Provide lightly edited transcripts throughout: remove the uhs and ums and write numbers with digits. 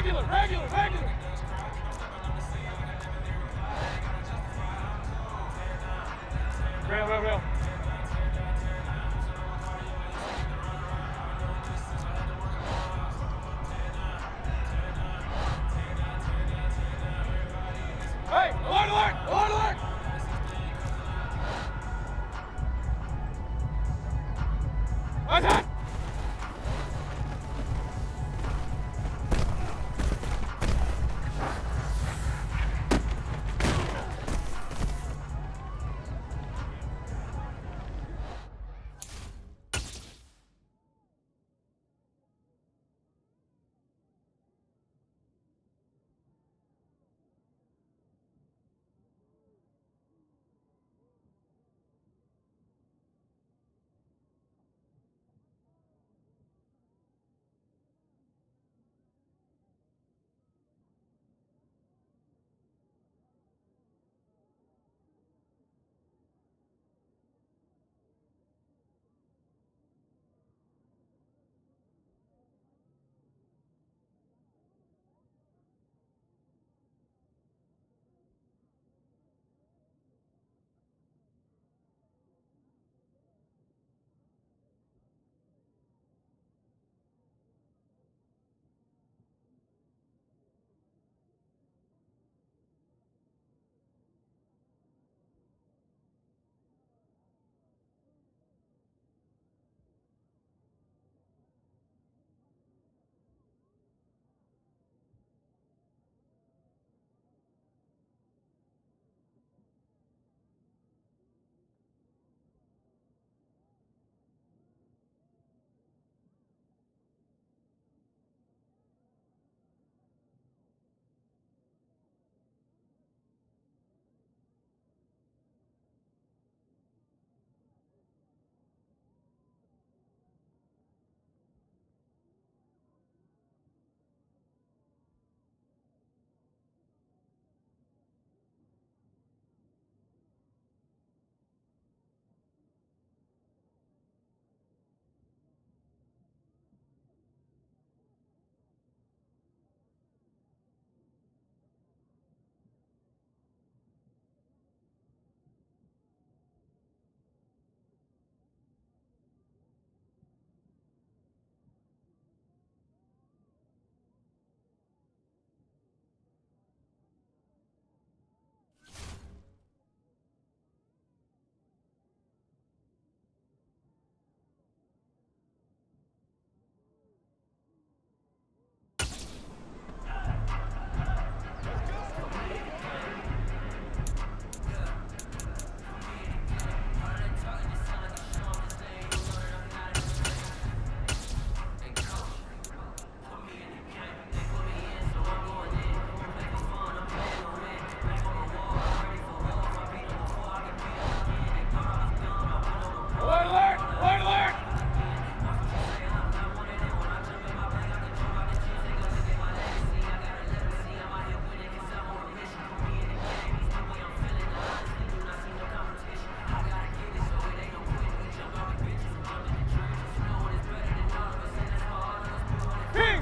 Regular. Real. Hey, alert! Attack!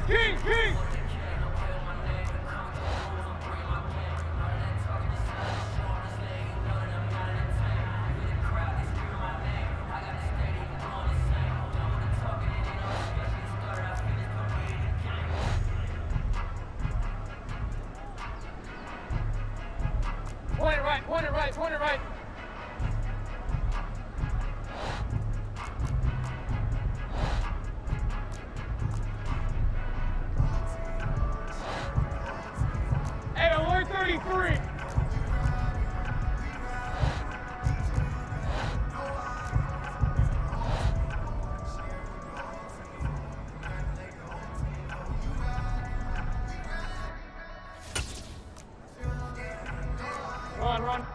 King! Point it right. Hey, alert 33. Run.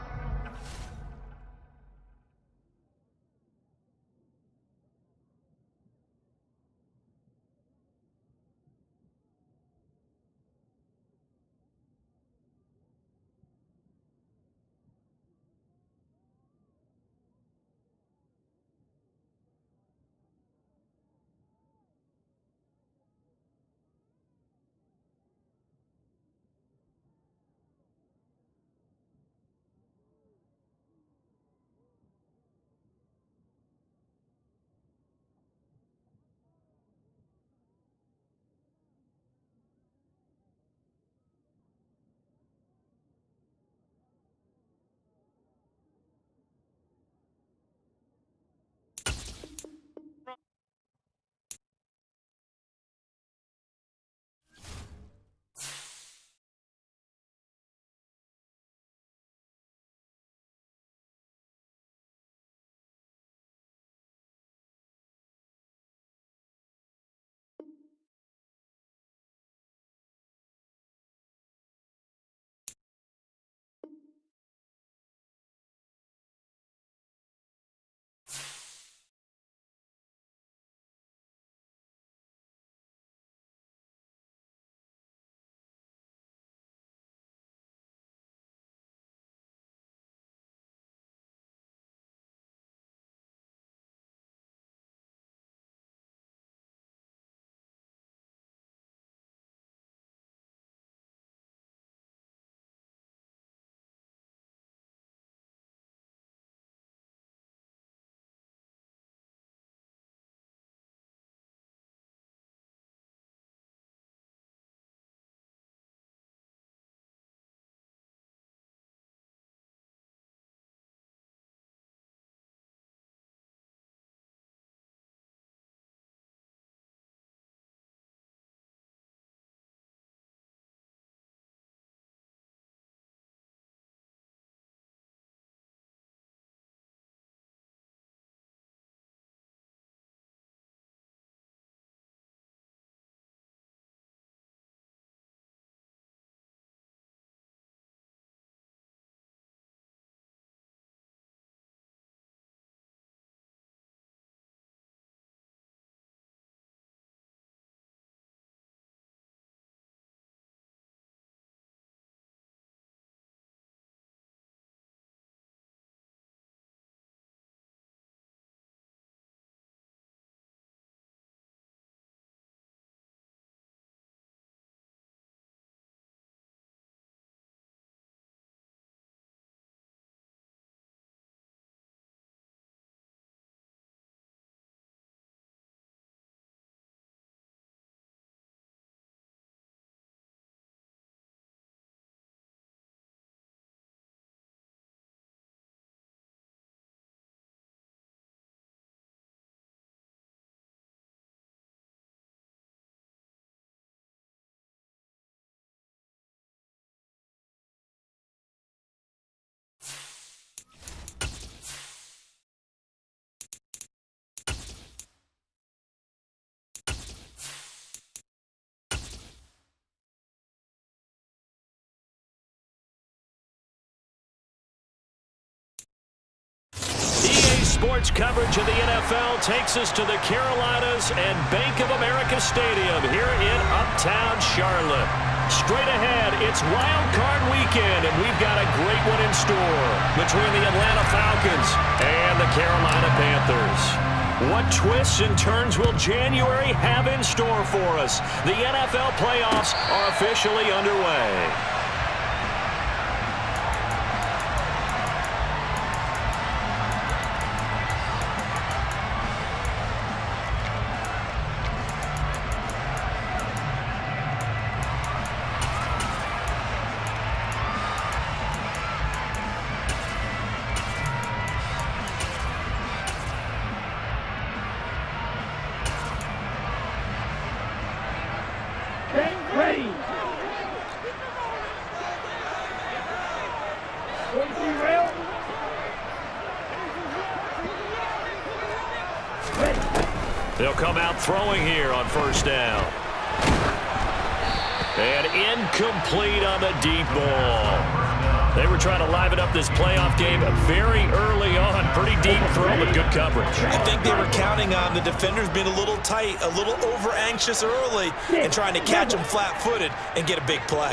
sports coverage of the NFL takes us to the Carolinas and Bank of America Stadium here in Uptown Charlotte. Straight ahead, it's Wild Card Weekend, and we've got a great one in store between the Atlanta Falcons and the Carolina Panthers. What twists and turns will January have in store for us? The NFL playoffs are officially underway. They'll come out throwing here on first down. And incomplete on the deep ball. They were trying to liven up this playoff game very early on. Pretty deep throw, but good coverage. I think they were counting on the defenders being a little tight, a little over-anxious early, and trying to catch them flat-footed and get a big play.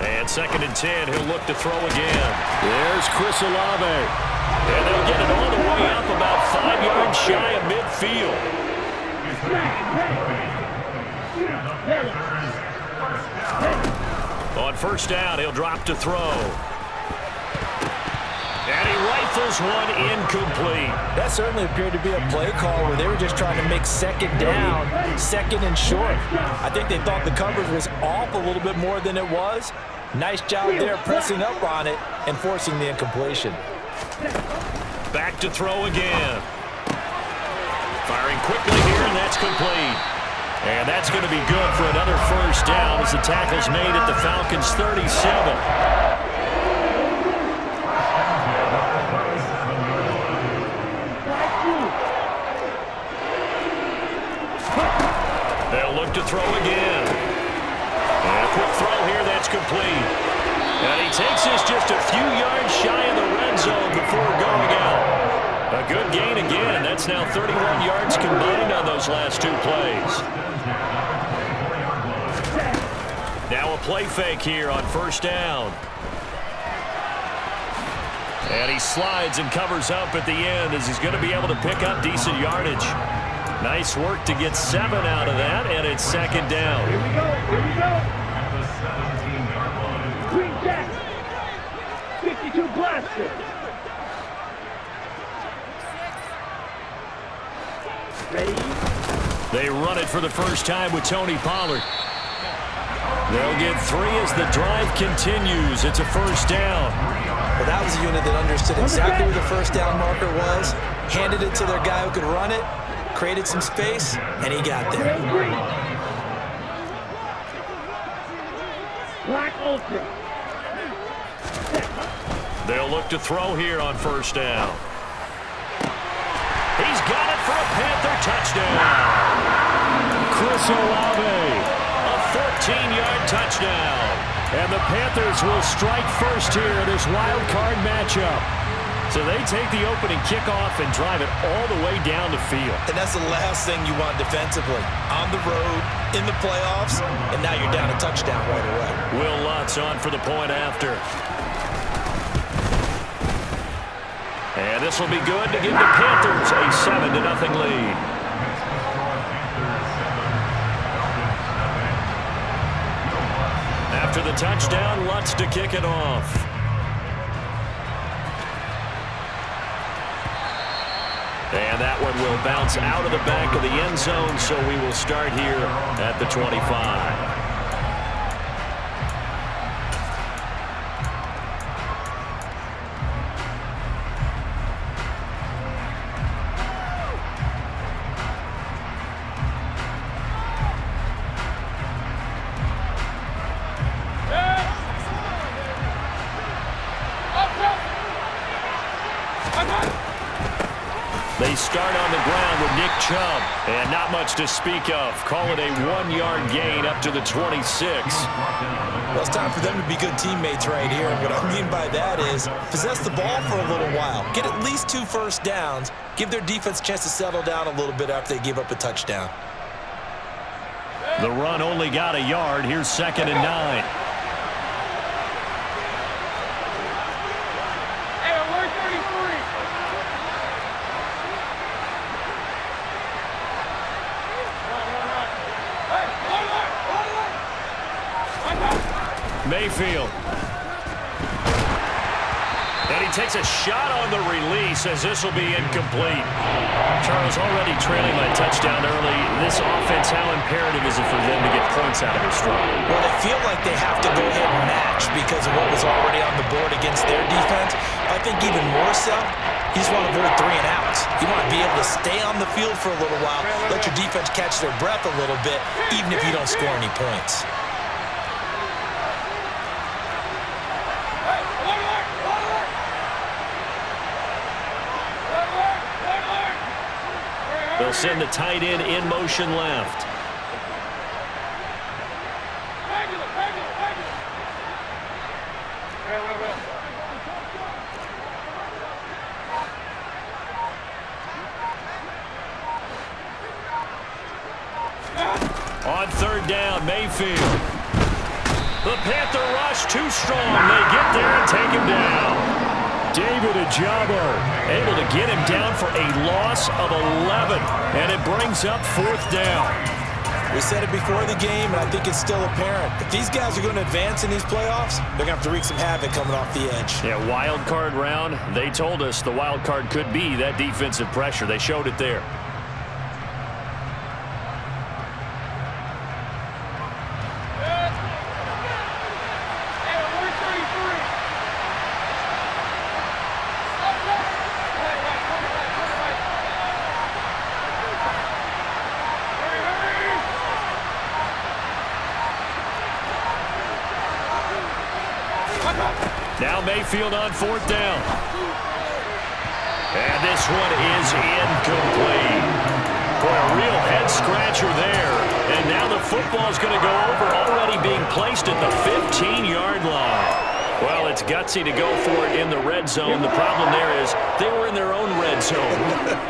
And 2nd and 10, he'll look to throw again. There's Chris Olave. And they'll get it all the way up about 5 yards shy of midfield. On first down, he'll drop to throw. And he rifles one incomplete. That certainly appeared to be a play call where they were just trying to make second down, second and short. I think they thought the coverage was off a little bit more than it was. Nice job there pressing up on it and forcing the incompletion. Back to throw again. Firing quickly here, and that's complete. And that's going to be good for another first down as the tackle's made at the Falcons' 37. They'll look to throw again. And a quick throw here, that's complete. And he takes this just a few yards shy of the red zone before going out. A good gain again. That's now 31 yards combined on those last 2 plays. Now a play fake here on first down. And he slides and covers up at the end as he's going to be able to pick up decent yardage. Nice work to get 7 out of that, and it's 2nd down. Here we go. Here we go. Green Jack. 52 blaster. Ready? They run it for the first time with Tony Pollard. They'll get 3 as the drive continues. It's a first down. Well, that was a unit that understood exactly where the first down marker was, handed it to their guy who could run it, created some space, and he got there. Black Ultra. They'll look to throw here on first down. He's got it for a Panther touchdown. Chris Olave, a 14-yard touchdown. And the Panthers will strike first here in this wild card matchup. So they take the opening kickoff and drive it all the way down the field. And that's the last thing you want defensively. On the road, in the playoffs, and now you're down a touchdown right away. Will Lutz on for the point after. And this will be good to give the Panthers a 7-0 lead. After the touchdown, Lutz to kick it off. And that one will bounce out of the back of the end zone, so we will start here at the 25. They start on the ground with Nick Chubb. And not much to speak of. Call it a 1-yard gain up to the 26. Well, it's time for them to be good teammates right here. What I mean by that is possess the ball for a little while. Get at least 2 first downs. Give their defense a chance to settle down a little bit after they give up a touchdown. The run only got a yard. Here's 2nd and 9. Mayfield. And he takes a shot on the release as this will be incomplete. Charles, already trailing by touchdown early. This offense, how imperative is it for them to get points out of this struggle? Well, they feel like they have to go ahead and match because of what was already on the board against their defense. I think even more so, you just want to avoid 3 and outs. You want to be able to stay on the field for a little while, let your defense catch their breath a little bit, even if you don't score any points. They'll send the tight end in motion left. On 3rd down, Mayfield. The Panther rush too strong. They get there and take him down. David Ojabo able to get him down for a loss of 11, and it brings up 4th down. We said it before the game, and I think it's still apparent. If these guys are going to advance in these playoffs, they're going to have to wreak some havoc coming off the edge. Yeah, wild card round. They told us the wild card could be that defensive pressure. They showed it there. Now Mayfield on 4th down. And this one is incomplete. Boy, a real head-scratcher there. And now the football's going to go over, already being placed at the 15-yard line. Well, it's gutsy to go for it in the red zone. The problem there is they were in their own red zone.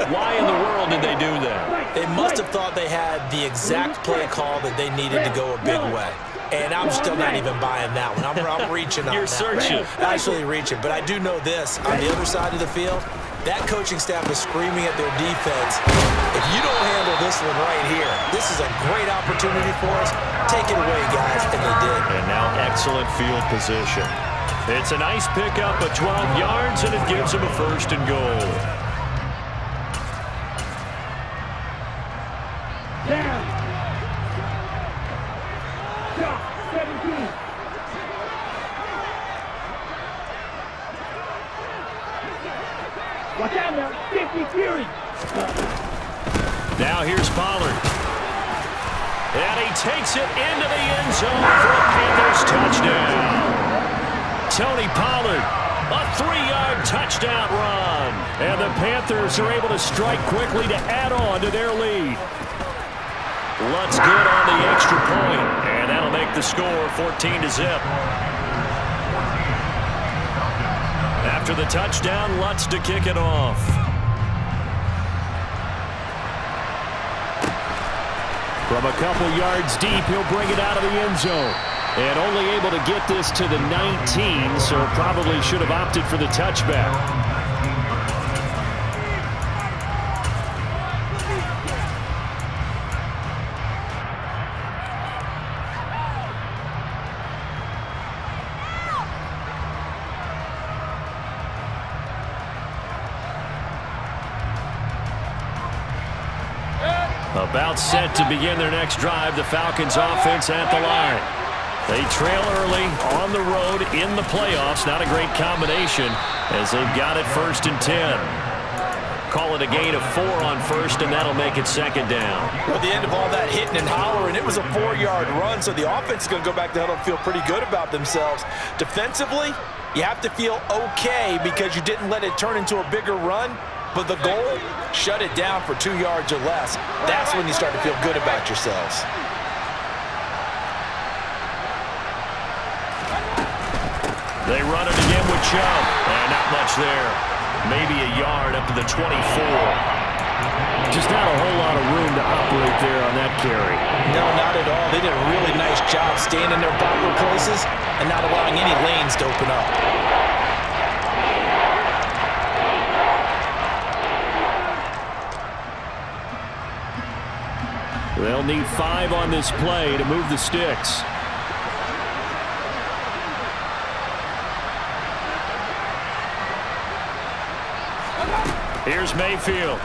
Why in the world did they do that? They must have thought they had the exact play call that they needed to go a big way. And I'm still not even buying that one. I'm reaching on that. You're searching. Actually reaching. But I do know this. On the other side of the field, that coaching staff is screaming at their defense. If you don't handle this one right here, this is a great opportunity for us. Take it away, guys. And they did. And now excellent field position. It's a nice pickup of 12 yards, and it gives them a 1st and goal. Down. Stop. 17. Watch out now. 50 Fury. Now here's Pollard. And he takes it into the end zone for a Panthers touchdown. Tony Pollard, a 3-yard touchdown run. And the Panthers are able to strike quickly to add on to their lead. Lutz good on the extra point, and that'll make the score 14-0. After the touchdown, Lutz to kick it off. From a couple yards deep, he'll bring it out of the end zone. And only able to get this to the 19, so probably should have opted for the touchback. About set to begin their next drive, the Falcons offense at the line. They trail early on the road in the playoffs. Not a great combination as they've got it 1st and 10. Call it a gain of 4 on 1st, and that'll make it 2nd down. Well, at the end of all that hitting and hollering, it was a 4-yard run, so the offense is going to go back to huddle and feel pretty good about themselves. Defensively, you have to feel okay because you didn't let it turn into a bigger run. But the goal, shut it down for 2 yards or less. That's when you start to feel good about yourselves. They run it again with Chubb. And not much there. Maybe a yard up to the 24. Just not a whole lot of room to operate there on that carry. No, not at all. They did a really nice job staying in their proper places and not allowing any lanes to open up. They'll need 5 on this play to move the sticks. Here's Mayfield.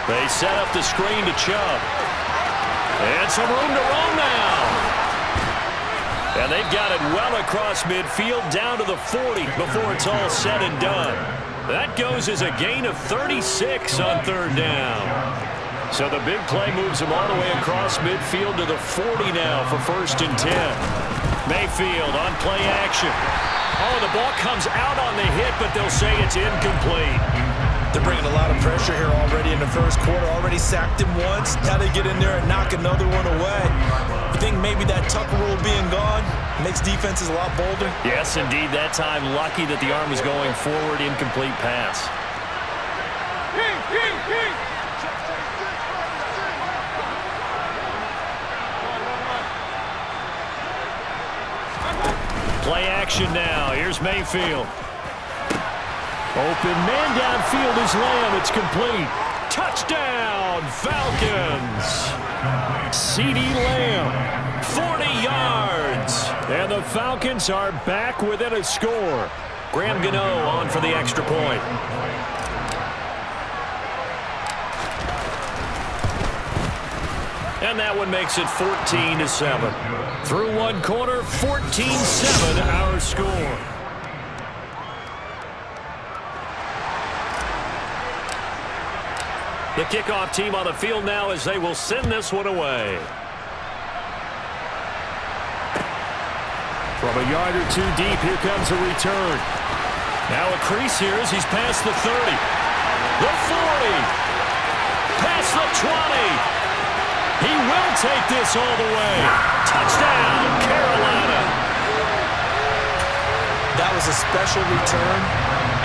They set up the screen to Chubb. And some room to roam now. And they've got it well across midfield down to the 40 before it's all said and done. That goes as a gain of 36 on 3rd down. So the big play moves them all the way across midfield to the 40 now for 1st and 10. Mayfield on play action. Oh, the ball comes out on the hit, but they'll say it's incomplete. They're bringing a lot of pressure here already in the first quarter. Already sacked him once. Now they get in there and knock another one away. You think maybe that Tucker rule being gone makes defenses a lot bolder? Yes, indeed. That time, lucky that the arm was going forward. Incomplete pass. Play action now. Here's Mayfield. Open man downfield is Lamb. It's complete. Touchdown, Falcons. CeeDee Lamb, 40 yards. And the Falcons are back within a score. Graham Gano on for the extra point. And that one makes it 14-7. Through one quarter, 14-7 our score. The kickoff team on the field now as they will send this one away. From a yard or 2 deep, here comes a return. Now a crease here as he's past the 30. The 40. Past the 20. He will take this all the way. Touchdown, Carolina. That was a special return,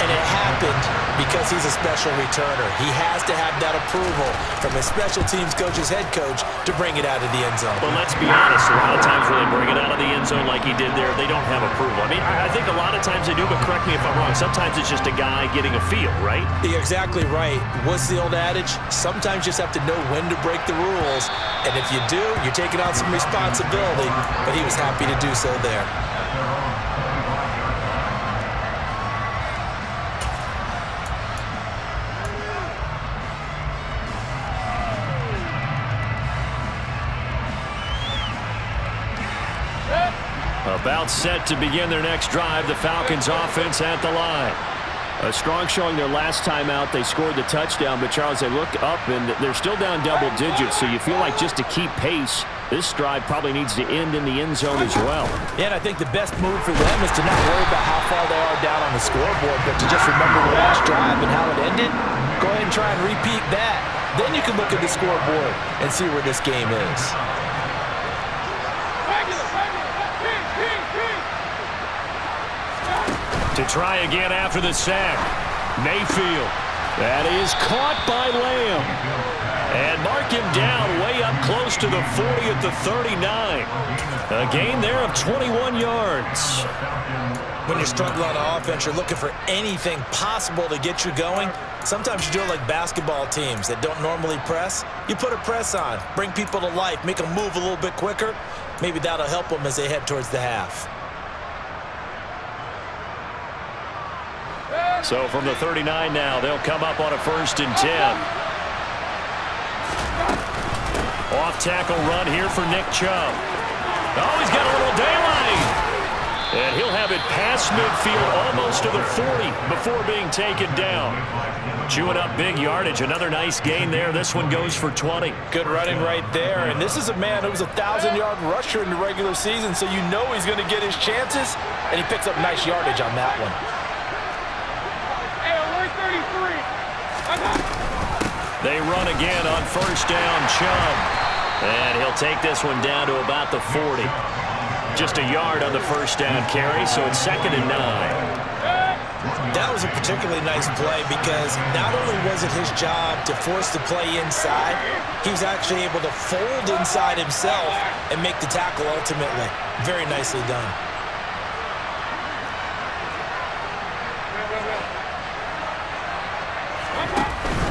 and it happened because he's a special returner. He has to have that approval from his special teams coach's head coach to bring it out of the end zone. But let's be honest, a lot of times when they bring it out of the end zone like he did there, they don't have approval. I mean, I think a lot of times they do, but correct me if I'm wrong. Sometimes it's just a guy getting a feel, right? You're exactly right. What's the old adage? Sometimes you just have to know when to break the rules, and if you do, you're taking on some responsibility, but he was happy to do so there. About set to begin their next drive. The Falcons offense at the line. A strong showing their last time out. They scored the touchdown, but Charles, they look up and they're still down double digits, so you feel like just to keep pace, this drive probably needs to end in the end zone as well. Yeah, and I think the best move for them is to not worry about how far they are down on the scoreboard, but to just remember the last drive and how it ended. Go ahead and try and repeat that. Then you can look at the scoreboard and see where this game is. To try again after the sack. Mayfield. That is caught by Lamb. And mark him down way up close to the 40 at the 39. A gain there of 21 yards. When you're struggling on offense, you're looking for anything possible to get you going. Sometimes you do it like basketball teams that don't normally press. You put a press on, bring people to life, make them move a little bit quicker. Maybe that'll help them as they head towards the half. So from the 39 now, they'll come up on a 1st and 10. Off tackle run here for Nick Chubb. Oh, he's got a little daylight. And he'll have it past midfield almost to the 40 before being taken down. Chewing up big yardage. Another nice gain there. This one goes for 20. Good running right there. And this is a man who was a 1,000-yard rusher in the regular season, so you know he's going to get his chances. And he picks up nice yardage on that one. They run again on first down, Chubb. And he'll take this one down to about the 40. Just a yard on the first down carry, so it's 2nd and 9. That was a particularly nice play because not only was it his job to force the play inside, he was actually able to fold inside himself and make the tackle ultimately. Very nicely done.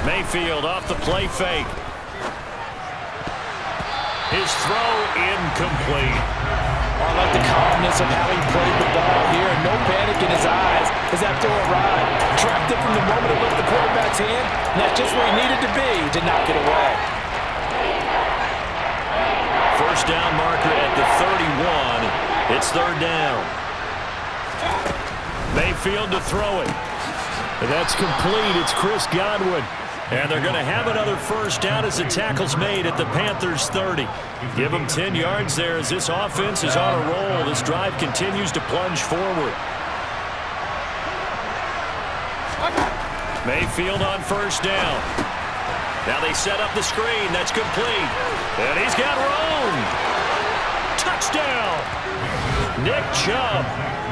Mayfield off the play fake. His throw incomplete. I like the calmness of having played the ball here. No panic in his eyes as that throw arrived. Tracked it from the moment it left the quarterback's hand, and that's just where he needed to be to knock it away. First down marker at the 31. It's 3rd down. Mayfield to throw it. And that's complete. It's Chris Godwin. And they're going to have another first down as the tackle's made at the Panthers' 30. Give them 10 yards there as this offense is on a roll. This drive continues to plunge forward. Mayfield on first down. Now they set up the screen. That's complete. And he's got room. Touchdown. Nick Chubb,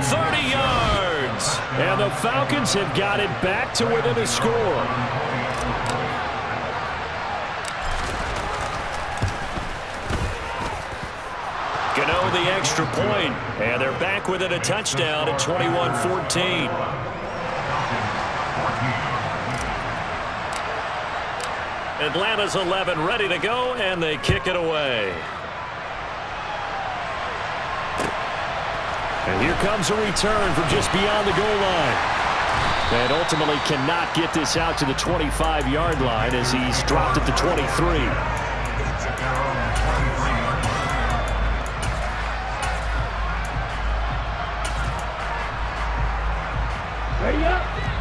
30 yards. And the Falcons have got it back to within a score. Gano the extra point, and they're back within a touchdown at 21-14. Atlanta's 11 ready to go, and they kick it away. And here comes a return from just beyond the goal line. And ultimately cannot get this out to the 25-yard line as he's dropped at the 23.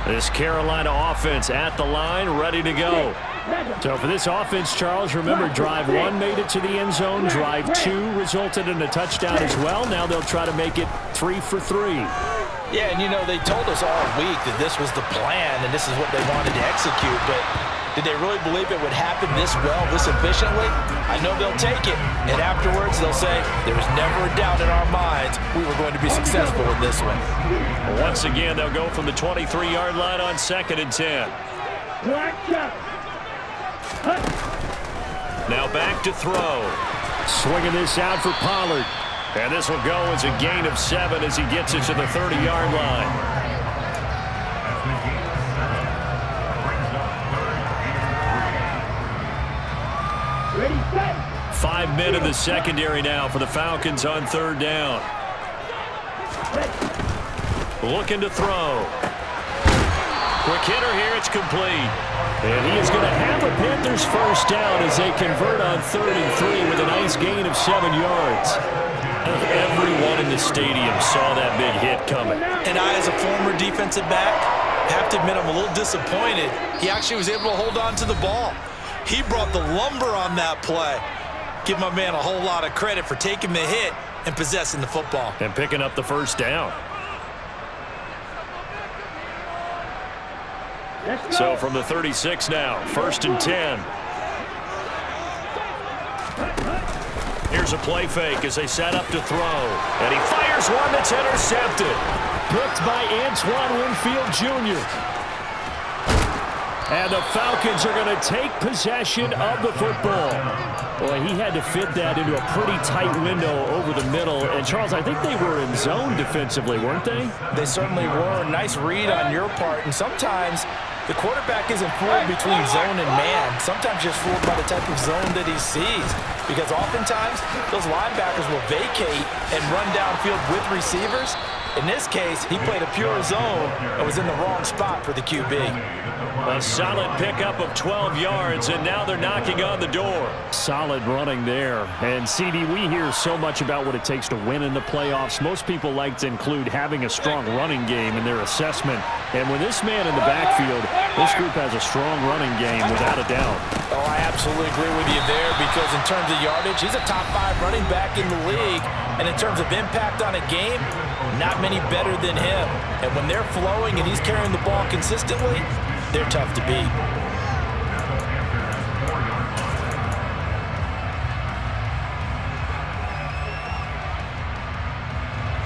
This Carolina offense at the line, ready to go. So for this offense, Charles, remember drive 1 made it to the end zone. Drive 2 resulted in a touchdown as well. Now they'll try to make it 3 for 3. Yeah, and you know, they told us all week that this was the plan and this is what they wanted to execute, but did they really believe it would happen this well, this efficiently? I know they'll take it, and afterwards they'll say, there was never a doubt in our minds we were going to be successful in this one. Once again, they'll go from the 23-yard line on 2nd and 10. Now back to throw. Swinging this out for Pollard. And this will go as a gain of 7 as he gets it to the 30-yard line. Ready, set. 5 men in the secondary now for the Falcons on 3rd down. Looking to throw. Quick hitter here, it's complete. And he is going to have a Panthers first down as they convert on 3rd and 3 with a nice gain of 7 yards. Everyone in the stadium saw that big hit coming. And I, as a former defensive back, have to admit I'm a little disappointed. He actually was able to hold on to the ball. He brought the lumber on that play. Give my man a whole lot of credit for taking the hit and possessing the football. And picking up the first down. So from the 36 now, 1st and 10. Here's a play fake as they set up to throw. And he fires one that's intercepted. Picked by Antoine Winfield Jr. And the Falcons are going to take possession of the football. Boy, he had to fit that into a pretty tight window over the middle. And, Charles, I think they were in zone defensively, weren't they? They certainly were. Nice read on your part. And sometimes the quarterback isn't fooled between zone and man. Sometimes just fooled by the type of zone that he sees. Because oftentimes, those linebackers will vacate and run downfield with receivers. In this case, he played a pure zone and was in the wrong spot for the QB. A solid pickup of 12 yards, and now they're knocking on the door. Solid running there. And, CD, we hear so much about what it takes to win in the playoffs. Most people like to include having a strong running game in their assessment. And with this man in the backfield, this group has a strong running game without a doubt. Oh, I absolutely agree with you there because in terms of yardage, he's a top 5 running back in the league. And in terms of impact on a game, not many better than him. And when they're flowing and he's carrying the ball consistently, they're tough to beat.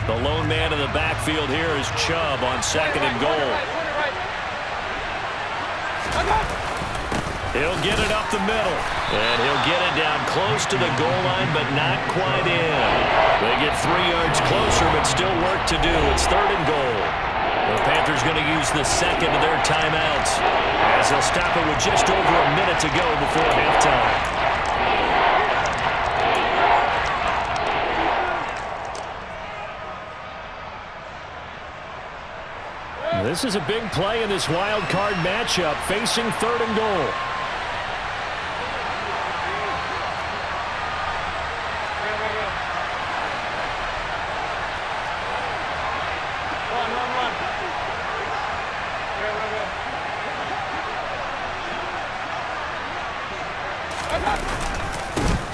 The lone man in the backfield here is Chubb on 2nd and goal. He'll get it up the middle. And he'll get it down close to the goal line, but not quite in. They get 3 yards closer, but still work to do. It's 3rd and goal. The Panthers going to use the second of their timeouts as they'll stop it with just over a minute to go before halftime. This is a big play in this wild card matchup, facing 3rd and goal.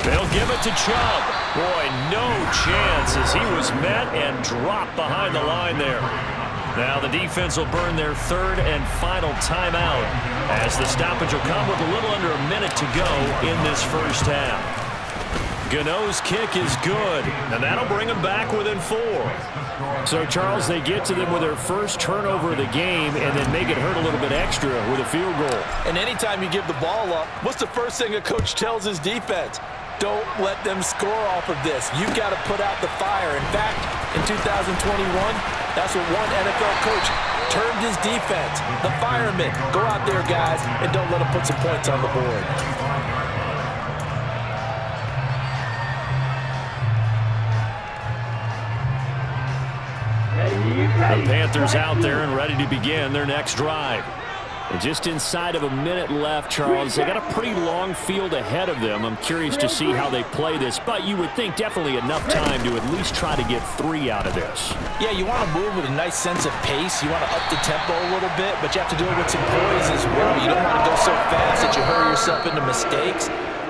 They'll give it to Chubb. Boy, no chance as he was met and dropped behind the line there. Now the defense will burn their 3rd and final timeout as the stoppage will come with a little under a minute to go in this first half. Gano's kick is good, and that'll bring them back within 4. So, Charles, they get to them with their first turnover of the game and then make it hurt a little bit extra with a field goal. And anytime you give the ball up, what's the first thing a coach tells his defense? Don't let them score off of this. You've got to put out the fire. In fact, in 2021, that's what one NFL coach termed his defense. The firemen. Go out there, guys, and don't let them put some points on the board. The Panthers out there and ready to begin their next drive. And just inside of a minute left, Charles. They got a pretty long field ahead of them. I'm curious to see how they play this, but you would think definitely enough time to at least try to get 3 out of this. Yeah, you want to move with a nice sense of pace. You want to up the tempo a little bit, but you have to do it with some poise as well. You don't want to go so fast that you hurry yourself into mistakes.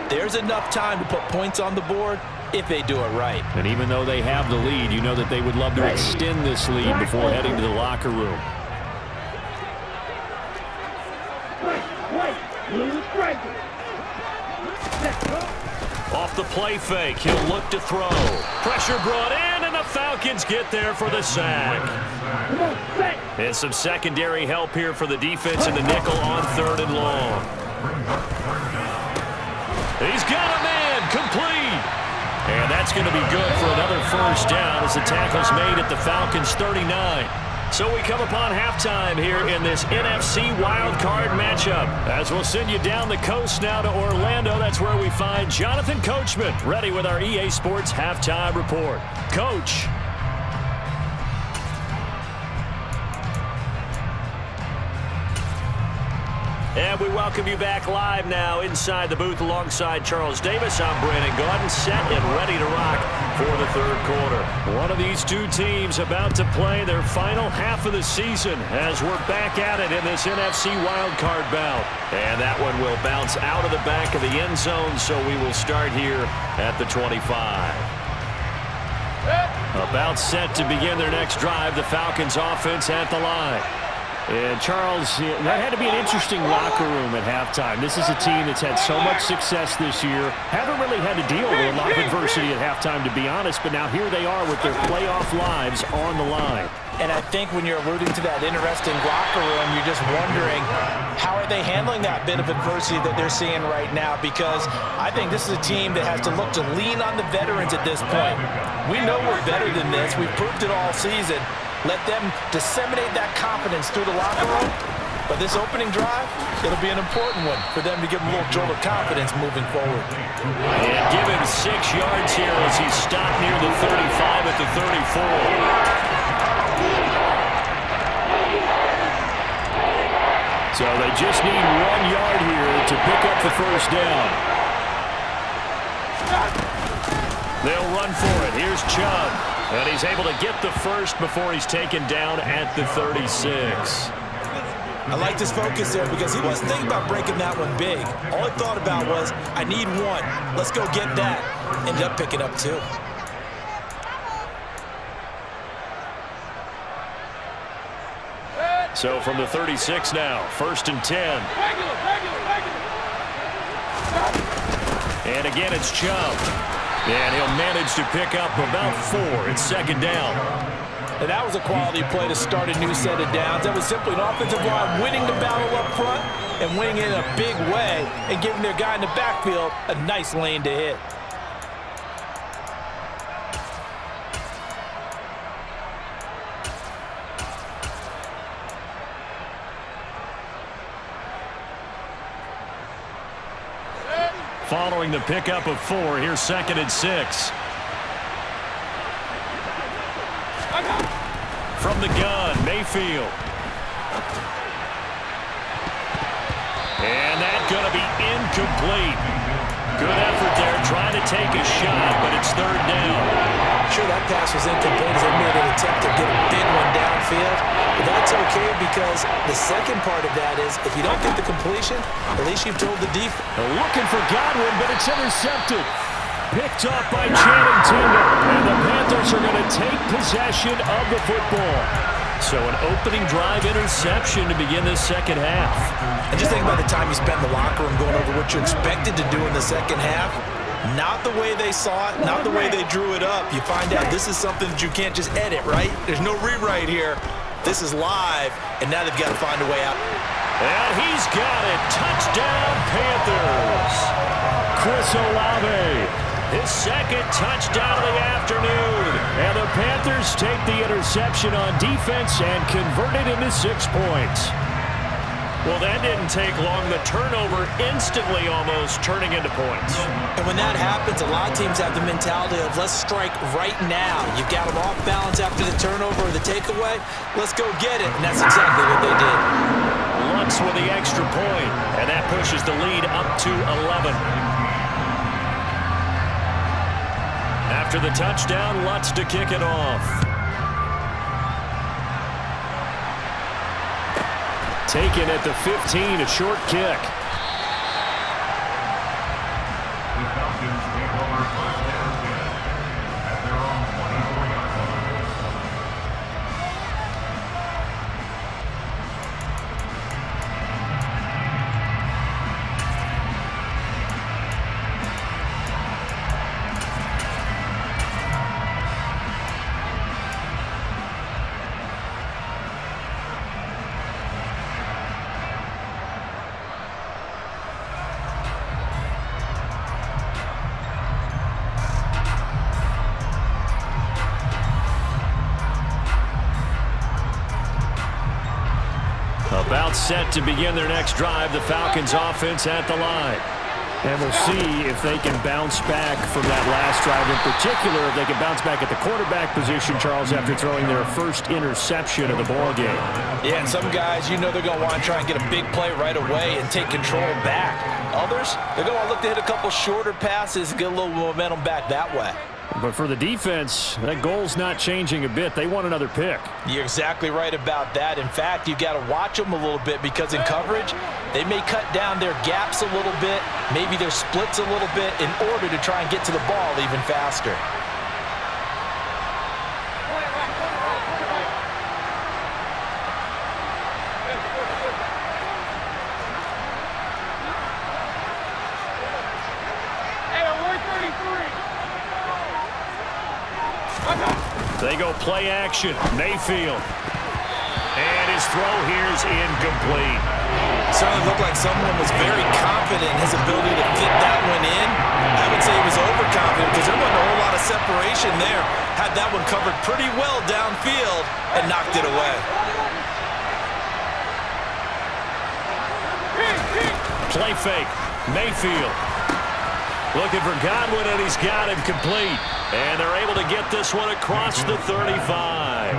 There's enough time to put points on the board if they do it right. And even though they have the lead, you know that they would love to extend this lead before heading to the locker room. Off the play fake, he'll look to throw. Pressure brought in, and the Falcons get there for the sack. And some secondary help here for the defense in the nickel on 3rd and long. He's got a man, complete. And that's going to be good for another first down as the tackle's made at the Falcons' 39. So we come upon halftime here in this NFC wildcard matchup. As we'll send you down the coast now to Orlando, that's where we find Jonathan Coachman, ready with our EA Sports halftime report. Coach. And we welcome you back live now inside the booth alongside Charles Davis. I'm Brandon Gaudin, set and ready to rock for the 3rd quarter. One of these two teams about to play their final half of the season as we're back at it in this NFC wildcard bout. And that one will bounce out of the back of the end zone, so we will start here at the 25. About set to begin their next drive, the Falcons offense at the line. And, Charles, that had to be an interesting locker room at halftime. This is a team that's had so much success this year. Haven't really had to deal with a lot of adversity at halftime, to be honest, but now here they are with their playoff lives on the line. And I think when you're alluding to that interesting locker room, you're just wondering, how are they handling that bit of adversity that they're seeing right now? Because I think this is a team that has to look to lean on the veterans at this point. We know we're better than this. We've proved it all season. Let them disseminate that confidence through the locker room. But this opening drive, it'll be an important one for them to give them a little jolt of confidence moving forward. And give him 6 yards here as he's stopped near the 35 at the 34. So they just need 1 yard here to pick up the first down. They'll run for it. Here's Chubb. And he's able to get the first before he's taken down at the 36. I like this focus there because he wasn't thinking about breaking that one big. All he thought about was, I need 1. Let's go get that. Ended up picking up 2. So from the 36 now, 1st and 10. And again, it's Chubb. And he'll manage to pick up about 4. It's second down. And that was a quality play to start a new set of downs. That was simply an offensive line winning the battle up front and winning it in a big way and giving their guy in the backfield a nice lane to hit. Following the pickup of 4, here's second and 6. From the gun, Mayfield. And that's going to be incomplete. Good effort there, trying to take a shot, but it's third down. Sure, that pass was incomplete as they made an attempt to get a big one downfield. But that's okay because the second part of that is if you don't get the completion, at least you've told the defense. Looking for Godwin, but it's intercepted. Picked up by Channing Tindall. And the Panthers are going to take possession of the football. So an opening drive interception to begin this second half. And just think about the time you spent in the locker room going over what you expected to do in the second half. Not the way they saw it, not the way they drew it up. You find out this is something that you can't just edit, right? There's no rewrite here. This is live, and now they've got to find a way out. And he's got it. Touchdown, Panthers. Chris Olave. His second touchdown of the afternoon. And the Panthers take the interception on defense and convert it into 6 points. Well, that didn't take long. The turnover instantly almost turning into points. And when that happens, a lot of teams have the mentality of let's strike right now. You've got them off balance after the turnover or the takeaway. Let's go get it. And that's exactly what they did. Lutz with the extra point, and that pushes the lead up to 11. After the touchdown, Lutz to kick it off. Taken at the 15, a short kick. The Falcons take over first down at their own 24-yard line. About set to begin their next drive, the Falcons offense at the line. And we'll see if they can bounce back from that last drive. In particular, if they can bounce back at the quarterback position, Charles, after throwing their first interception of the ballgame. Yeah, and some guys, you know they're going to want to try and get a big play right away and take control back. Others, they're going to look to hit a couple shorter passes and get a little momentum back that way. But for the defense, that goal's not changing a bit. They want another pick. You're exactly right about that. In fact, you've got to watch them a little bit because in coverage, they may cut down their gaps a little bit, maybe their splits a little bit in order to try and get to the ball even faster. They go play action. Mayfield. And his throw here is incomplete. Certainly looked like someone was very confident in his ability to fit that one in. I would say he was overconfident because there wasn't a whole lot of separation there. Had that one covered pretty well downfield and knocked it away. Play fake. Mayfield. Looking for Godwin, and he's got him complete. And they're able to get this one across the 35.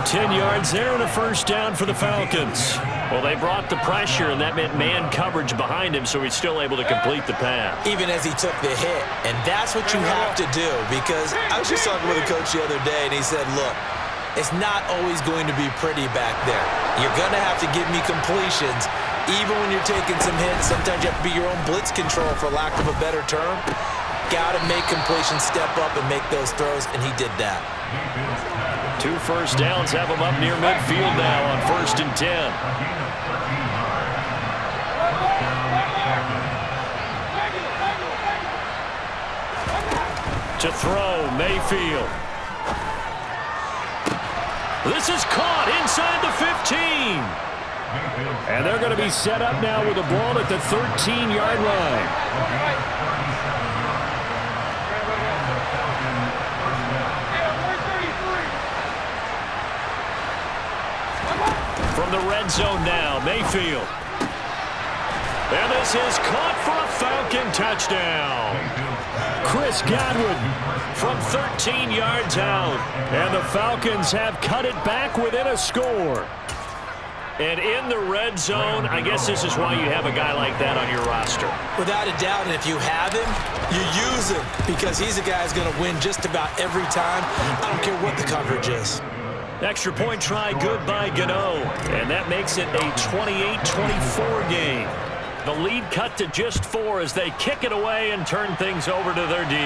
10 yards there and a first down for the Falcons. Well, they brought the pressure, and that meant man coverage behind him, so he's still able to complete the pass. Even as he took the hit. And that's what you have to do, because I was just talking with a coach the other day, and he said, look, it's not always going to be pretty back there. You're going to have to give me completions. Even when you're taking some hits, sometimes you have to be your own blitz control, for lack of a better term. Got to make completions, step up, and make those throws, and he did that. 2 first downs have him up near midfield now on 1st and 10. To throw, Mayfield. This is caught inside the 15. And they're going to be set up now with the ball at the 13-yard line. From the red zone now, Mayfield. And this is caught for a Falcon touchdown. Chris Godwin from 13 yards out. And the Falcons have cut it back within a score. And in the red zone, I guess this is why you have a guy like that on your roster. Without a doubt, and if you have him, you use him because he's a guy who's going to win just about every time. I don't care what the coverage is. Extra point try good by Gano. And that makes it a 28-24 game. The lead cut to just 4 as they kick it away and turn things over to their D.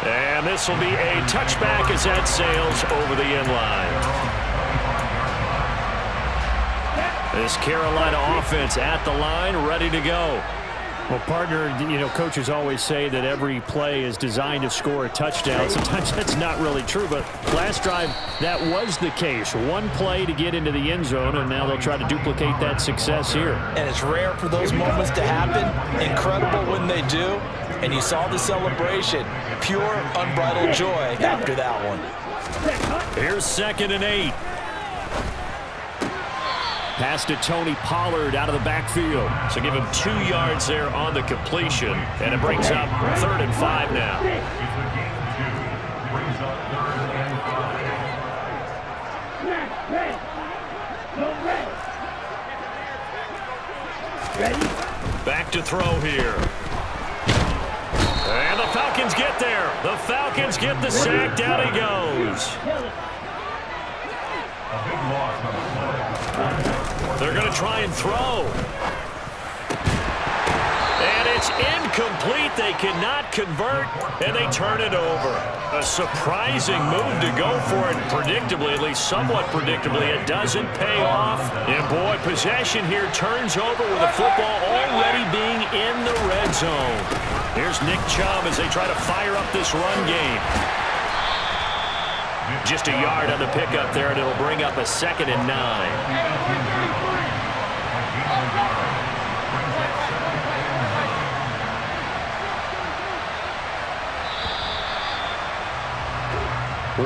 And this will be a touchback as that sails over the end line. This Carolina offense at the line, ready to go. Well, partner, you know, coaches always say that every play is designed to score a touchdown. Sometimes that's not really true, but last drive, that was the case. One play to get into the end zone, and now they'll try to duplicate that success here. And it's rare for those moments to happen. Incredible when they do. And you saw the celebration. Pure, unbridled joy after that one. Here's 2nd and 8. Pass to Tony Pollard out of the backfield. So give him 2 yards there on the completion. And it brings up 3rd and 5 now. Back to throw here. And the Falcons get there. The Falcons get the sack. Down he goes. They're going to try and throw. And it's incomplete. They cannot convert, and they turn it over. A surprising move to go for it. Predictably, at least somewhat predictably, it doesn't pay off. And, boy, possession here turns over with the football already being in the red zone. Here's Nick Chubb as they try to fire up this run game. Just a yard on the pickup there, and it'll bring up a 2nd and 9.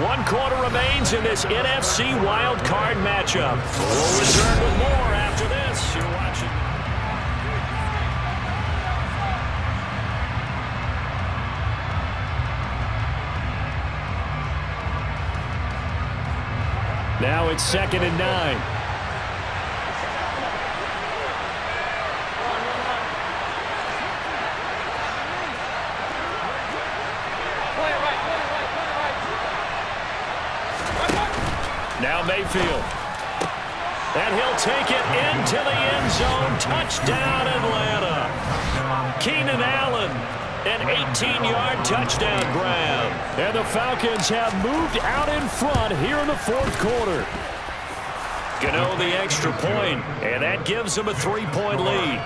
One quarter remains in this NFC wild card matchup. We'll return with more after this. You're watching. Now it's 2nd and 9. Now Mayfield. And he'll take it into the end zone. Touchdown, Atlanta. Keenan Allen, an 18-yard touchdown grab. And the Falcons have moved out in front here in the 4th quarter. Gano the extra point, and that gives them a 3-point lead.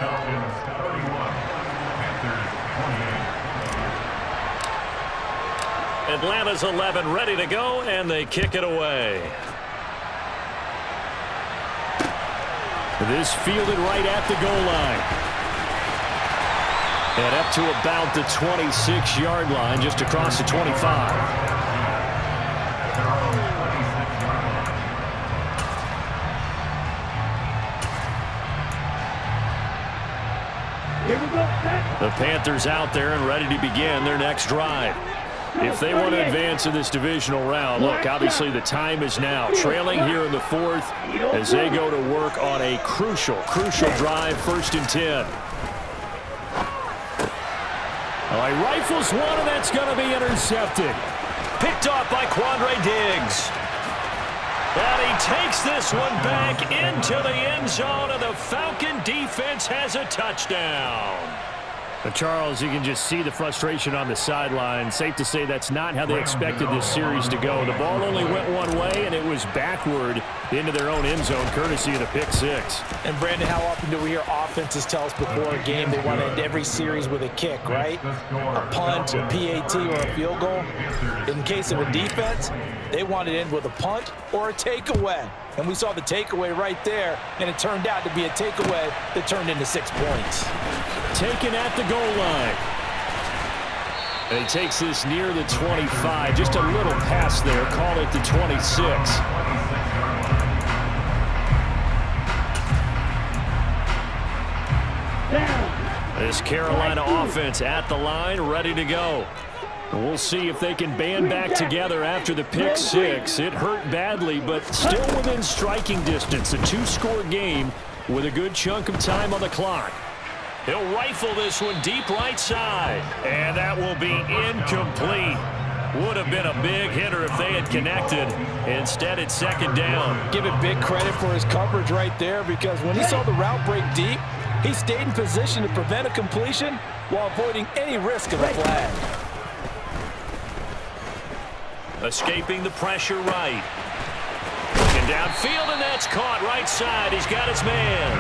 Atlanta's 11 ready to go, and they kick it away. This fielded right at the goal line. And up to about the 26-yard line, just across the 25. The Panthers out there and ready to begin their next drive. If they want to advance in this divisional round, look, obviously the time is now. Trailing here in the 4th as they go to work on a crucial drive, 1st and 10. All right, rifles one, and that's going to be intercepted. Picked off by Quandre Diggs. And he takes this one back into the end zone, and the Falcon defense has a touchdown. But Charles, you can just see the frustration on the sideline. Safe to say that's not how they expected this series to go. The ball only went one way, and it is backward into their own end zone, courtesy of the pick six. And, Brandon, how often do we hear offenses tell us before a game they want to end every series with a kick, right? A punt, a PAT, or a field goal. In case of a defense, they want to end with a punt or a takeaway. And we saw the takeaway right there, and it turned out to be a takeaway that turned into 6 points. Taken at the goal line. And he takes this near the 25. Just a little pass there. Call it the 26. This Carolina offense at the line, ready to go. And we'll see if they can band back together after the pick six. It hurt badly, but still within striking distance. A 2-score game with a good chunk of time on the clock. He'll rifle this one deep right side. And that will be incomplete. Would have been a big hitter if they had connected. Instead, it's second down. Give it big credit for his coverage right there, because when he saw the route break deep, he stayed in position to prevent a completion while avoiding any risk of a flag. Escaping the pressure right. Looking downfield, and that's caught right side. He's got his man.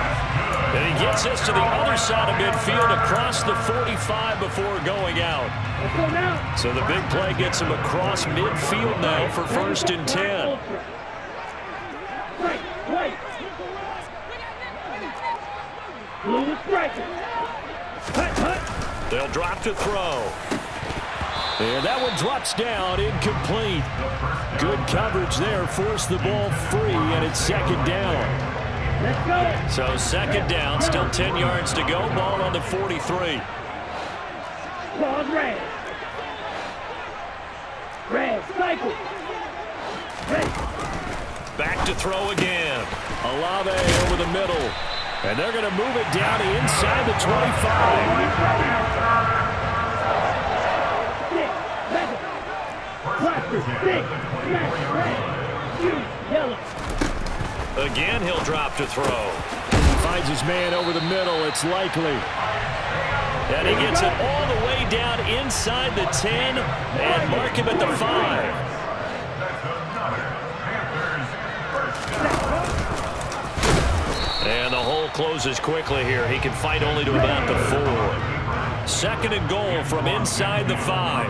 And he gets us to the other side of midfield across the 45 before going out. So the big play gets him across midfield now for 1st and 10. They'll drop to throw. And that one drops down, incomplete. Good coverage there, forced the ball free, and it's second down. So second down, still 10 yards to go, ball on the 43. Back to throw again. Olave over the middle. And they're going to move it down to inside the 25. Again, he'll drop to throw. Finds his man over the middle. It's likely. And he gets it all the way down inside the 10 and mark him at the 5. And the hole closes quickly here. He can fight only to about the 4. 2nd and goal from inside the 5.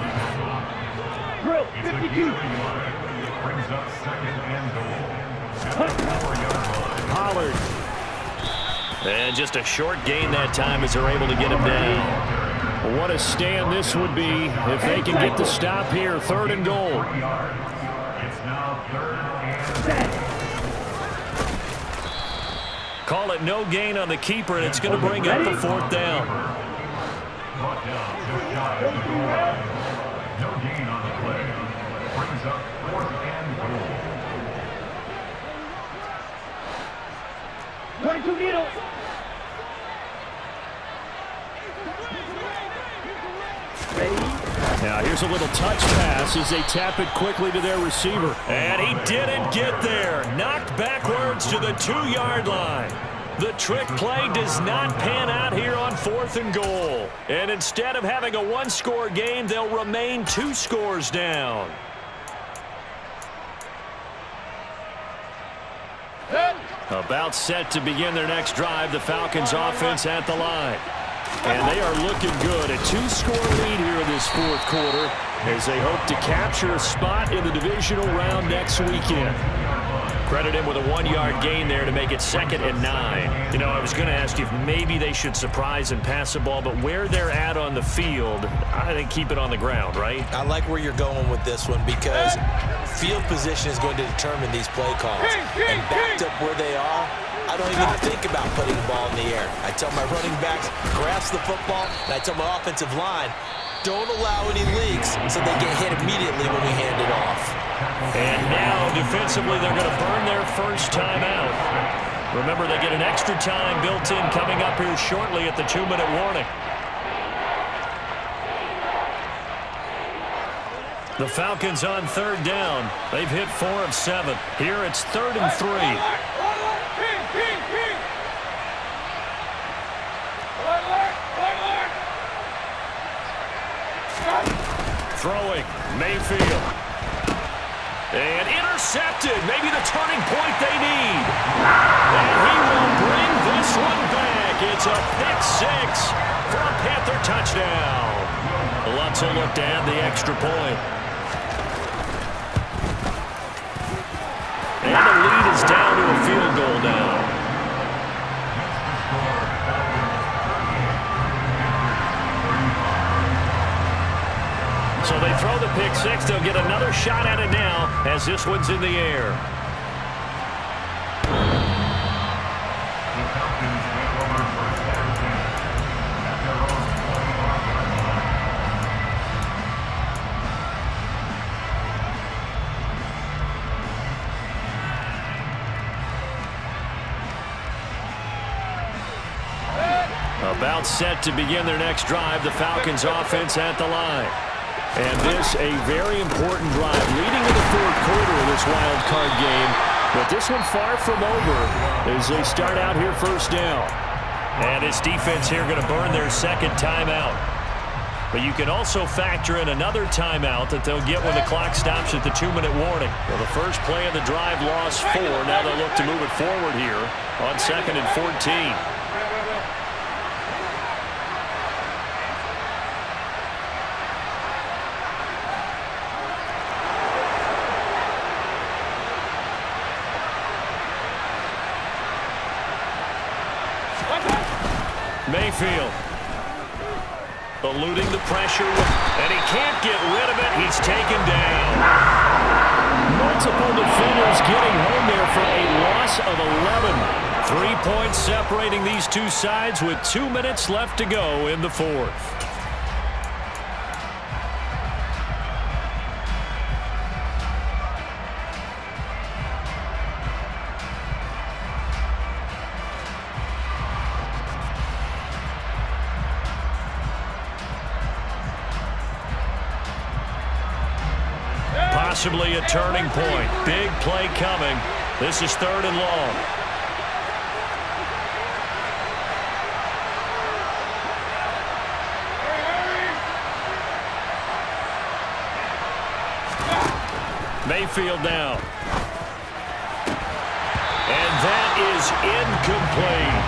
Pollard. And just a short gain that time as they're able to get him down. What a stand this would be if they can get the stop here. 3rd and goal. Call it no gain on the keeper, and it's going to bring up the 4th down. No gain on the play. Brings up 4th and goal. Now here's a little touch pass as they tap it quickly to their receiver. And he didn't get there. Knocked backwards to the 2-yard line. The trick play does not pan out here on 4th and goal. And instead of having a 1-score game, they'll remain 2 scores down. About set to begin their next drive, the Falcons offense at the line. And they are looking good. A 2-score lead here in this 4th quarter as they hope to capture a spot in the divisional round next weekend. Credit him with a 1-yard gain there to make it 2nd and 9. You know, I was going to ask you if maybe they should surprise and pass the ball, but where they're at on the field, I think keep it on the ground, right? I like where you're going with this one, because field position is going to determine these play calls. And backed up where they are, I don't even think about putting the ball in the air. I tell my running backs, grasp the football, and I tell my offensive line, don't allow any leaks so they get hit immediately when we hand it off. And now, defensively, they're going to burn their first time out. Remember, they get an extra time built in coming up here shortly at the 2-minute warning. The Falcons on 3rd down. They've hit 4 of 7. Here it's 3rd and 3. Throwing, Mayfield. And intercepted. Maybe the turning point they need. And he will bring this one back. It's a pick six for a Panther touchdown. Lutz will look to add the extra point. And the lead is down to a field goal now. So they throw the pick six. They'll get another shot at it now as this one's in the air. The Falcons take over first and 10 at their own 21-yard line. About set to begin their next drive. The Falcons offense at the line. And this a very important drive leading in the fourth quarter of this wild card game. But this one far from over as they start out here first down. And this defense here going to burn their second timeout. But you can also factor in another timeout that they'll get when the clock stops at the 2-minute warning. Well, the first play of the drive lost 4. Now they'll look to move it forward here on 2nd and 14. Mayfield eluding the pressure, and he can't get rid of it. He's taken down. Multiple defenders getting home there for a loss of 11. 3 points separating these two sides with 2 minutes left to go in the fourth. Possibly a turning point. Big play coming. This is 3rd and long. Mayfield now. And that is incomplete.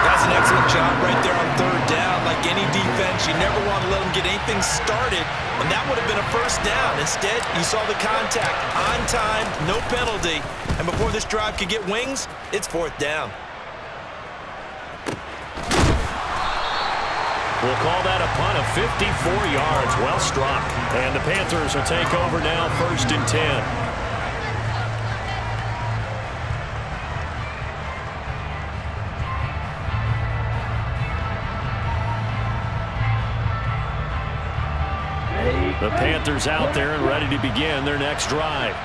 That's an excellent job right there on 3rd down. Like any defense, you never want to let them get anything started, and that would have been a first down. Instead, you saw the contact on time, no penalty, and before this drive could get wings, it's 4th down. We'll call that a punt of 54 yards. Well struck. And the Panthers will take over now, 1st and 10. The Panthers out there and ready to begin their next drive.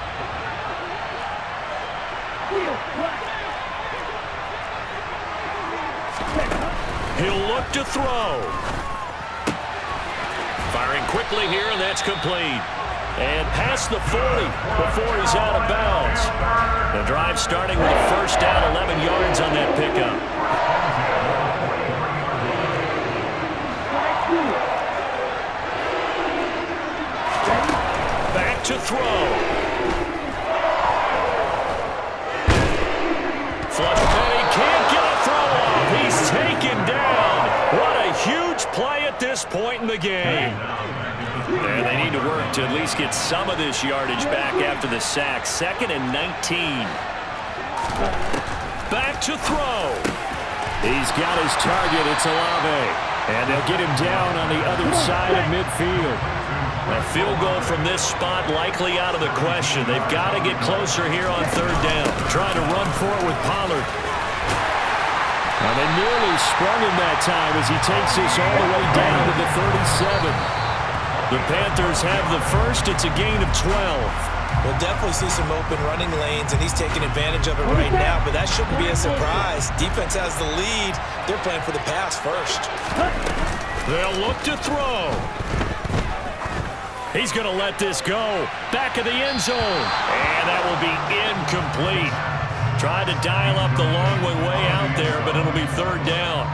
He'll look to throw. Firing quickly here, and that's complete. And past the 40 before he's out of bounds. The drive starting with a first down, 11 yards on that pickup. Back to throw. Flush penny, can't get a throw off. He's taken down. What a huge play at this point in the game. And they need to work to at least get some of this yardage back after the sack. 2nd and 19. Back to throw. He's got his target. It's Olave. And they'll get him down on the other side of midfield. A field goal from this spot likely out of the question. They've got to get closer here on 3rd down. Trying to run for it with Pollard. Now they nearly sprung him that time as he takes this all the way down to the 37. The Panthers have the first. It's a gain of 12. We'll definitely see some open running lanes, and he's taking advantage of it right now, but that shouldn't be a surprise. Defense has the lead. They're playing for the pass first. They'll look to throw. He's going to let this go. Back of the end zone. And that will be incomplete. Tried to dial up the long way out there, but it'll be 3rd down.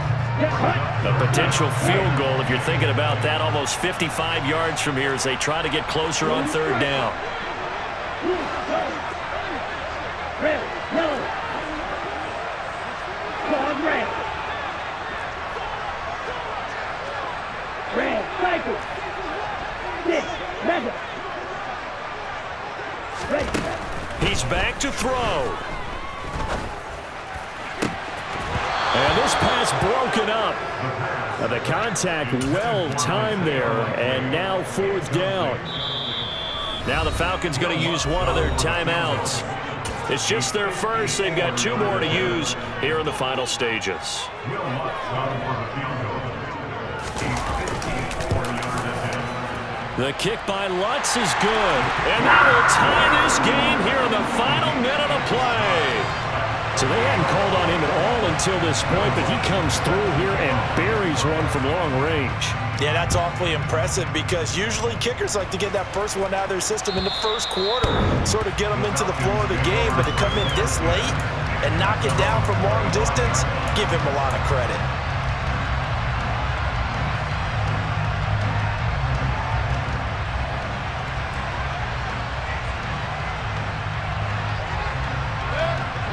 A potential field goal, if you're thinking about that, almost 55 yards from here as they try to get closer on 3rd down. back to throw. And this pass broken up. The contact well timed there, and now 4th down. Now the Falcons going to use one of their timeouts. It's just their first. They've got 2 more to use here in the final stages. The kick by Lutz is good, and that will tie this game here in the final minute of play. So they hadn't called on him at all until this point, but he comes through here and buries one from long range. Yeah, that's awfully impressive because usually kickers like to get that first one out of their system in the first quarter, sort of get them into the flow of the game, but to come in this late and knock it down from long distance, give him a lot of credit.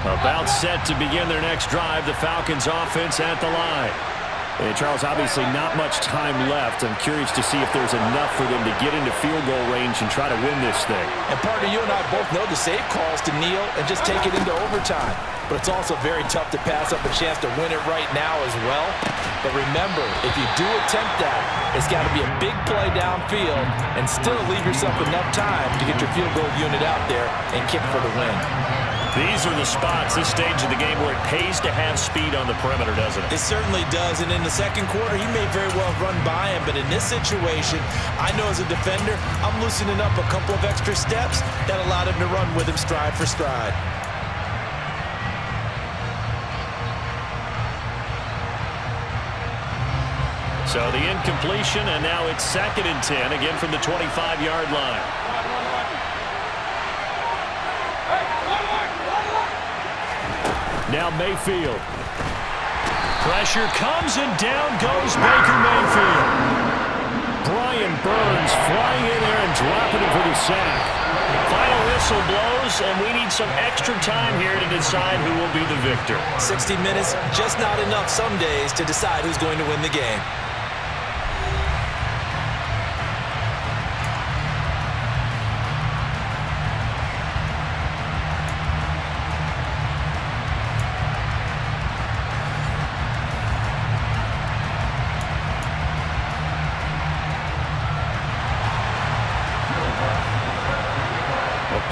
About set to begin their next drive, the Falcons offense at the line. And Charles, obviously not much time left. I'm curious to see if there's enough for them to get into field goal range and try to win this thing. And partner, you and I both know the safe calls to kneel and just take it into overtime. But it's also very tough to pass up a chance to win it right now as well. But remember, if you do attempt that, it's got to be a big play downfield and still leave yourself enough time to get your field goal unit out there and kick for the win. These are the spots, this stage of the game, where it pays to have speed on the perimeter, doesn't it? It certainly does, and in the second quarter, he may very well run by him, but in this situation, I know as a defender, I'm loosening up a couple of extra steps that allowed him to run with him stride for stride. So the incompletion, and now it's 2nd and 10, again from the 25-yard line. Now Mayfield. Pressure comes, and down goes Baker Mayfield. Brian Burns flying in there and dropping it for the sack. Final whistle blows, and we need some extra time here to decide who will be the victor. 60 minutes, just not enough some days to decide who's going to win the game.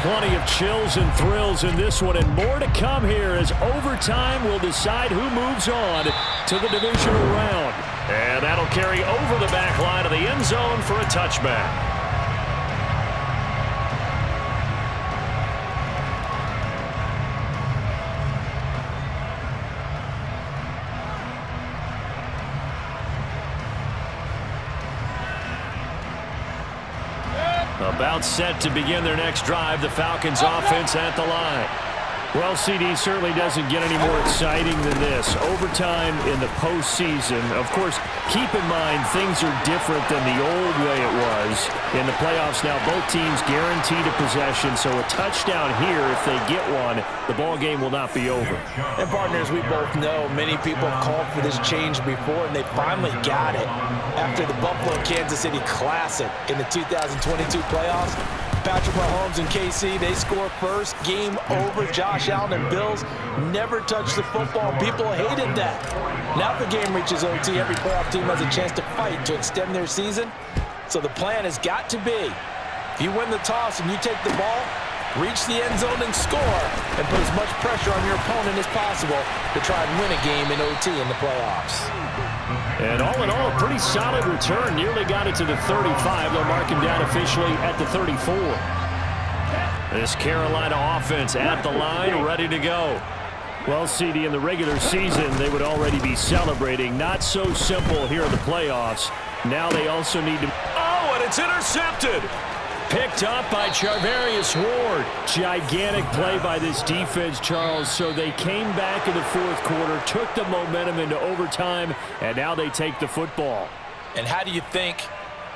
Plenty of chills and thrills in this one, and more to come here as overtime will decide who moves on to the divisional round. And that'll carry over the back line of the end zone for a touchback. About set to begin their next drive, the Falcons offense at the line. Well, CD certainly doesn't get any more exciting than this. Overtime in the postseason. Of course, keep in mind things are different than the old way it was. In the playoffs now, both teams guaranteed a possession, so a touchdown here, if they get one, the ball game will not be over. And partners, we both know many people have called for this change before, and they finally got it after the Buffalo-Kansas City Classic in the 2022 playoffs. Patrick Mahomes and KC, they score first. Game over. Josh Allen and Bills never touched the football. People hated that. Now the game reaches OT. Every playoff team has a chance to fight to extend their season. So the plan has got to be, if you win the toss and you take the ball, reach the end zone and score, and put as much pressure on your opponent as possible to try and win a game in OT in the playoffs. And all in all, a pretty solid return. Nearly got it to the 35. They'll mark him down officially at the 34. This Carolina offense at the line, ready to go. Well, CD, in the regular season, they would already be celebrating. Not so simple here in the playoffs. Now they also need to... Oh, and it's intercepted. Picked up by Charvarius Ward. Gigantic play by this defense, Charles. So they came back in the fourth quarter, took the momentum into overtime, and now they take the football. And how do you think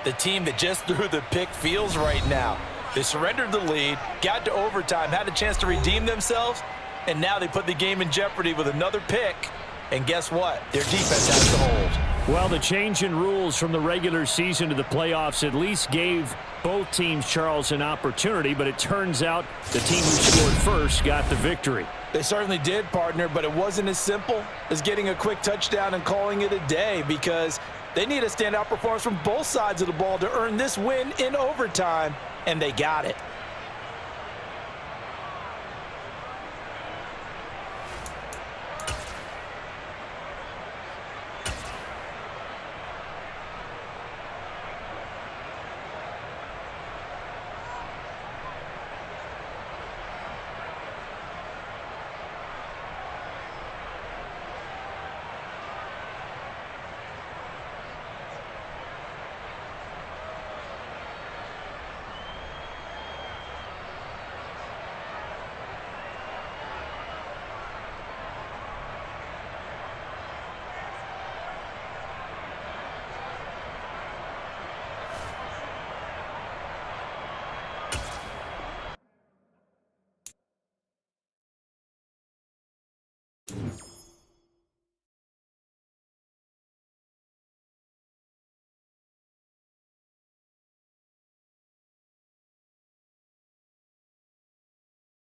the team that just threw the pick feels right now? They surrendered the lead, got to overtime, had a chance to redeem themselves, and now they put the game in jeopardy with another pick. And guess what? Their defense has to hold. Well, the change in rules from the regular season to the playoffs at least gave both teams, Charles, an opportunity, but it turns out the team who scored first got the victory. They certainly did, partner, but it wasn't as simple as getting a quick touchdown and calling it a day, because they need a standout performance from both sides of the ball to earn this win in overtime, and they got it.